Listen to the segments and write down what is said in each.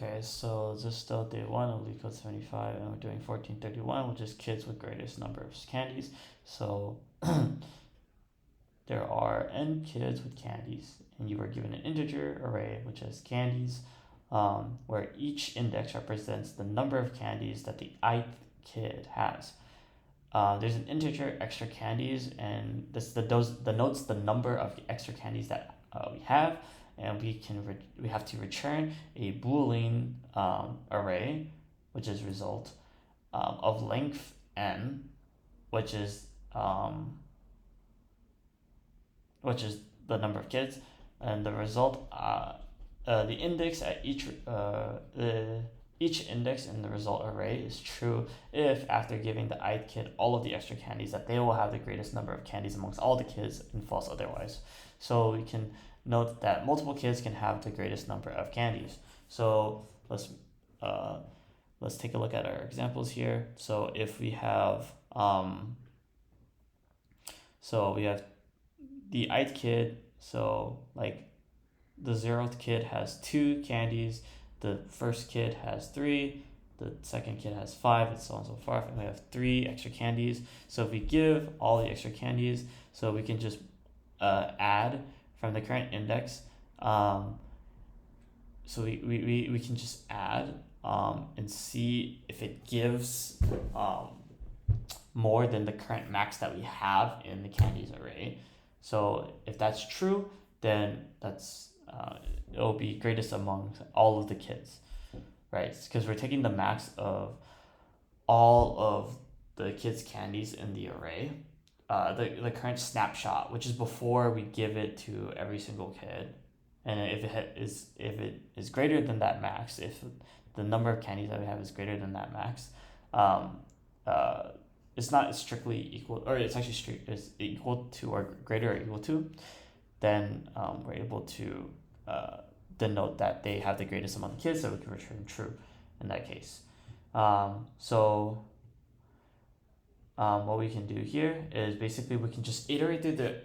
Okay, so this is still day one of Leetcode 75, and we're doing 1431, which is kids with greatest number of candies. So there are n kids with candies, and you are given an integer array which has candies, where each index represents the number of candies that the ith kid has. There's an integer extra candies, and this denotes the number of the extra candies that we have, and we have to return a boolean array, which is result of length n, which is um, which is the number of kids, and the result the index at each index in the result array is true if, after giving the ith kid all of the extra candies, that they will have the greatest number of candies amongst all the kids, and false otherwise. So we can note that multiple kids can have the greatest number of candies. So uh, let's take a look at our examples here. So if we have the ith kid, so like the 0th kid has 2 candies, the first kid has 3, the second kid has 5, and so on and so forth, and we have 3 extra candies. So if we give all the extra candies, so we can just add from the current index. So we can just add and see if it gives more than the current max that we have in the candies array. So if that's true, then it'll be greatest among all of the kids, right? Because we're taking the max of all of the kids' candies in the array, the current snapshot, which is before we give it to every single kid, and if it is greater than that max, if the number of candies that we have is greater than that max, it's not strictly equal, or it's actually it's equal to or greater or equal to, then we're able to denote that they have the greatest amount of kids, so we can return true in that case. What we can do here is basically we can just iterate through the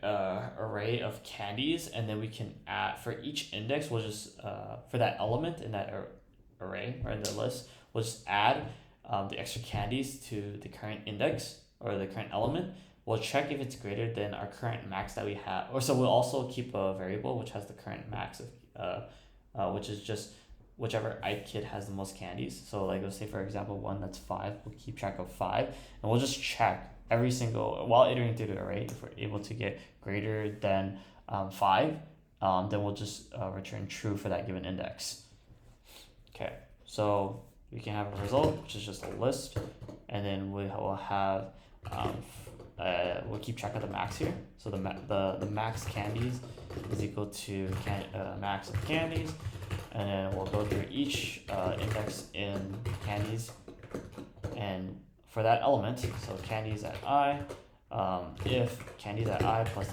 array of candies, and then we can add for each index. We'll just for that element in that array or in the list, we'll just add the extra candies to the current index or the current element. We'll check if it's greater than our current max that we have, or so we'll also keep a variable which has the current max of which is just whichever ith kid has the most candies. So like, let's say for example 1, that's 5, we'll keep track of 5, and we'll just check every single, while iterating through the array, if we're able to get greater than 5, then we'll just return true for that given index. Okay, so we can have a result which is just a list, and then we'll have we'll keep track of the max here. So the max candies is equal to max of candies, and then we'll go through each index in candies, and for that element, so candies at I, if candies at I plus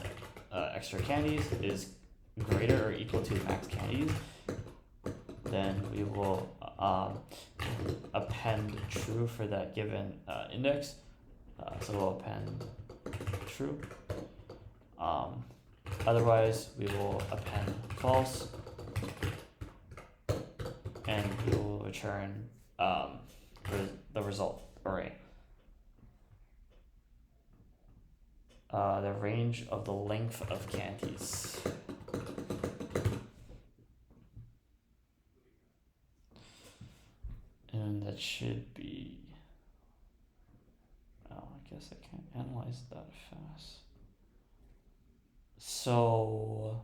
extra candies is greater or equal to max candies, then we will append true for that given index. So we'll append true. Otherwise, we will append false, and we will return the result array. The range of the length of candies. And that should be, I guess I can't analyze that fast. So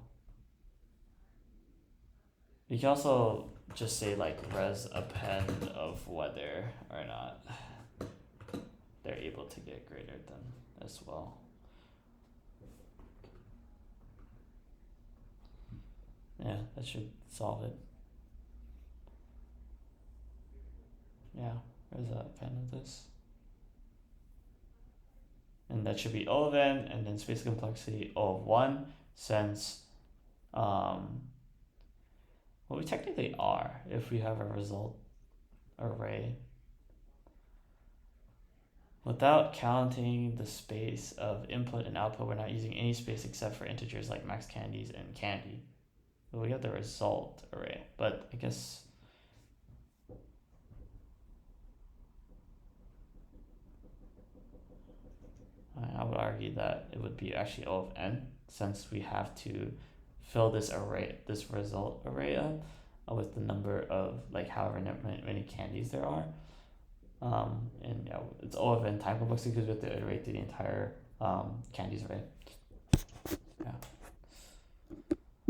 you can also just say like res append of whether or not they're able to get greater than as well. Yeah, that should solve it. Yeah, res append of this. And that should be O of n, and then space complexity O of 1, since well, we technically are if we have a result array. Without counting the space of input and output, we're not using any space except for integers like max candies and candy. But we got the result array, but I guess argue that it would be actually O of n, since we have to fill this array, this result array up with the number of like however many candies there are. And yeah, it's O of n time complexity because we have to iterate through the entire candies array. Yeah.